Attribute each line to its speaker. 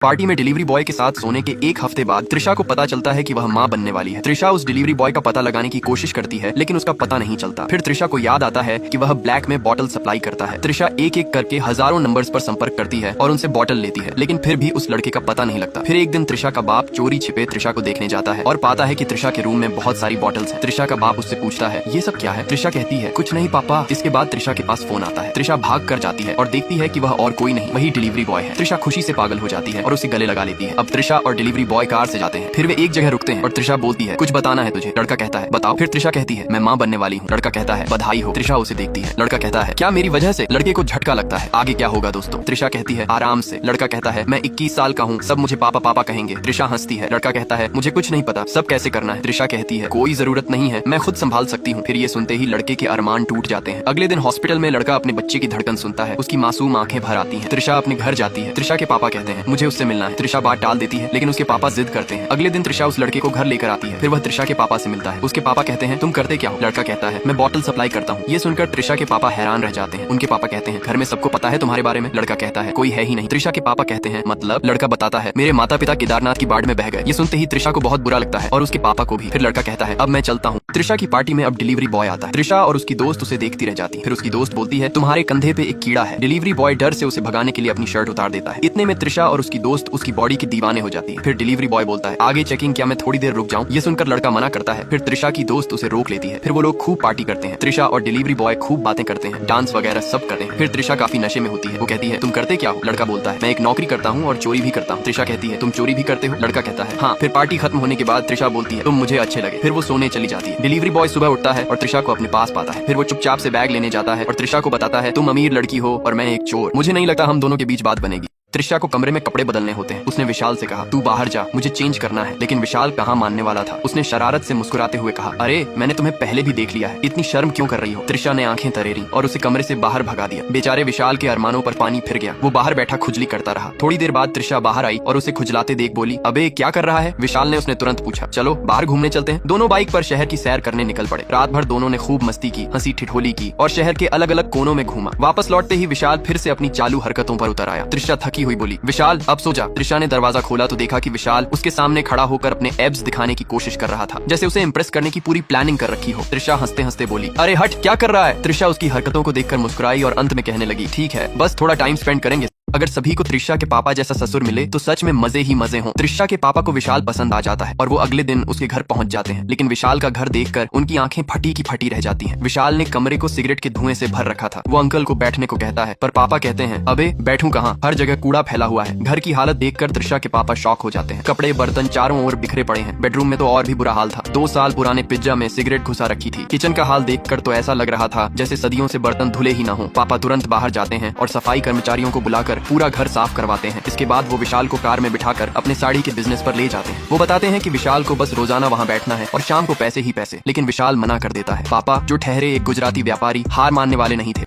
Speaker 1: Party में delivery boy के साथ सोने के एक हफ्ते बाद त्रिशा को पता चलता है कि वह मां बनने वाली है। त्रिशा उस डिलीवरी बॉय का पता लगाने की कोशिश करती है, लेकिन उसका पता नहीं चलता। फिर त्रिशा को याद आता है कि वह ब्लैक में बॉटल सप्लाई करता है। त्रिशा एक एक करके हजारों नंबर्स पर संपर्क करती है और उनसे बॉटल लेती है, लेकिन फिर भी उस लड़के का पता नहीं लगता। फिर एक दिन त्रिशा का बाप चोरी छिपे त्रिशा को देखने जाता है और पाता है कि त्रिशा के रूम में बहुत सारी बॉटल्स हैं। त्रिशा का बाप उससे पूछता है, ये सब क्या है? त्रिशा कहती है, कुछ नहीं पापा। इसके बाद त्रिशा के पास फोन आता है। त्रिशा भाग कर जाती है और देखती है कि वह और कोई नहीं, वही डिलीवरी बॉय है। त्रिशा खुशी से पागल हो जाती है और उसे गले लगा लेती है। अब त्रिशा और डिलीवरी बॉय कार से जाते हैं। फिर वे एक जगह रुकते हैं और त्रिशा बोलती है, कुछ बताना है तुझे? लड़का कहता है, बताओ। फिर त्रिशा कहती है, मैं मां बनने वाली हूँ। लड़का कहता है, बधाई हो। त्रिशा उसे देखती है। लड़का कहता है, क्या मेरी वजह से? लड़के को झटका लगता है। आगे क्या होगा दोस्तों? त्रिशा कहती है, आराम से। लड़का कहता है, मैं 21 साल का हूँ, सब मुझे पापा पापा कहेंगे। त्रिशा हंसती है। लड़का कहता है, मुझे कुछ नहीं पता, सब कैसे करना है। त्रिशा कहती है, कोई जरूरत नहीं है, मैं खुद संभाल सकती हूँ। फिर ये सुनते ही लड़के के अरमान टूट जाते हैं। अगले दिन हॉस्पिटल में लड़का अपने बच्चे की धड़कन सुनता है। उसकी मासूम आंखें भर आती हैं। त्रिशा अपने घर जाती है। त्रिशा के पापा कहते हैं, मुझे उससे मिलना है। त्रिशा बात टाल देती है, लेकिन उसके पापा जिद करते हैं। अगले दिन त्रिशा उस लड़के को घर लेकर आती है। फिर वह त्रिशा के पापा से मिलता है। उसके पापा कहते हैं, तुम करते क्या हो? लड़का कहता है, मैं बॉटल सप्लाई करता हूँ। ये सुनकर त्रिशा के पापा हैरान रह जाते हैं। उनके पापा कहते हैं, घर में सबको पता है तुम्हारे बारे में? लड़का कहता है, कोई है ही नहीं। त्रिशा के पापा कहते हैं, मतलब? लड़का बताता है, मेरे माता पिता केदारनाथ की बाढ़ में बह गए। ये सुनते ही त्रिशा को बहुत बुरा लगता है और उसके पापा को भी। फिर लड़का कहता है, अब मैं चलता हूँ। त्रिशा की पार्टी में अब डिलीवरी बॉय आता है। त्रिशा और उसकी दोस्त उसे देखती रह जाती है। फिर उसकी दोस्त बोलती है, तुम्हारे कंधे पे एक कीड़ा है। डिलीवरी बॉय डर से उसे भगाने के लिए अपनी शर्ट उतार देता है। इतने में त्रिशा और उसकी दोस्त उसकी बॉडी की दीवाने हो जाती है। फिर डिलीवरी बॉय बोलता है, आगे चेकिंग, क्या मैं थोड़ी देर रुक जाऊं? ये सुनकर लड़का मना करता है। फिर त्रिशा की दोस्त उसे रोक लेती है। फिर वो लोग खूब पार्टी करते हैं। त्रिशा और डिलीवरी बॉय खूब बातें करते हैं, डांस वगैरह सब करते हैं। फिर त्रिशा काफी नशे में होती है। वो कहती है, तुम करते क्या हो? लड़का बोलता है, मैं एक नौकरी करता हूँ और चोरी भी करता हूँ। त्रिशा कहती है, तुम चोरी भी करते हो? लड़का कहता है, हाँ। फिर पार्टी खत्म होने के बाद त्रिशा बोलती है, तुम मुझे अच्छे लगे। फिर वो सोने चली जाती है। डिलीवरी बॉय सुबह उठता है और त्रिशा को अपने पास पाता है। फिर वो चुपचाप से बैग लेने जाता है और त्रिशा को बताता है, तुम अमीर लड़की हो और मैं एक चोर, मुझे नहीं लगता हम दोनों के बीच बात बनेगी। त्रिशा को कमरे में कपड़े बदलने होते हैं। उसने विशाल से कहा, तू बाहर जा, मुझे चेंज करना है। लेकिन विशाल कहाँ मानने वाला था। उसने शरारत से मुस्कुराते हुए कहा, अरे मैंने तुम्हें पहले भी देख लिया है, इतनी शर्म क्यों कर रही हो? त्रिशा ने आंखें तरेरी और उसे कमरे से बाहर भगा दिया। बेचारे विशाल के अरमानों पर पानी फिर गया। वो बाहर बैठा खुजली करता रहा। थोड़ी देर बाद त्रिशा बाहर आई और उसे खुजलाते देख बोली, अबे क्या कर रहा है? विशाल ने उसने तुरंत पूछा, चलो बाहर घूमने चलते हैं। दोनों बाइक पर शहर की सैर करने निकल पड़े। रात भर दोनों ने खूब मस्ती की, हंसी ठिठोली की और शहर के अलग अलग कोनों में घूमा। वापस लौटते ही विशाल फिर से अपनी चालू हरकतों पर उतर आया। त्रिशा थकी हुई बोली, विशाल अब सो जा। त्रिशा ने दरवाजा खोला तो देखा कि विशाल उसके सामने खड़ा होकर अपने एब्स दिखाने की कोशिश कर रहा था, जैसे उसे इम्प्रेस करने की पूरी प्लानिंग कर रखी हो। त्रिशा हंसते हंसते बोली, अरे हट, क्या कर रहा है? त्रिशा उसकी हरकतों को देखकर मुस्कुराई और अंत में कहने लगी, ठीक है, बस थोड़ा टाइम स्पेंड करेंगे। अगर सभी को त्रिशा के पापा जैसा ससुर मिले तो सच में मजे ही मजे हों। त्रिशा के पापा को विशाल पसंद आ जाता है और वो अगले दिन उसके घर पहुंच जाते हैं। लेकिन विशाल का घर देखकर उनकी आंखें फटी की फटी रह जाती हैं। विशाल ने कमरे को सिगरेट के धुएं से भर रखा था। वो अंकल को बैठने को कहता है, पर पापा कहते हैं, अबे बैठूं कहाँ, हर जगह कूड़ा फैला हुआ है। घर की हालत देखकर त्रिशा के पापा शॉक हो जाते हैं। कपड़े बर्तन चारों ओर बिखरे पड़े हैं। बेडरूम में तो और भी बुरा हाल था। 2 साल पुराने पिज्जा में सिगरेट घुसा रखी थी। किचन का हाल देखकर तो ऐसा लग रहा था जैसे सदियों से बर्तन धुले ही न हो। पापा तुरंत बाहर जाते हैं और सफाई कर्मचारियों को बुलाकर पूरा घर साफ करवाते हैं। इसके बाद वो विशाल को कार में बिठाकर अपने साड़ी के बिजनेस पर ले जाते हैं। वो बताते हैं कि विशाल को बस रोजाना वहाँ बैठना है और शाम को पैसे ही पैसे। लेकिन विशाल मना कर देता है। पापा जो ठहरे एक गुजराती व्यापारी हार मानने वाले नहीं थे।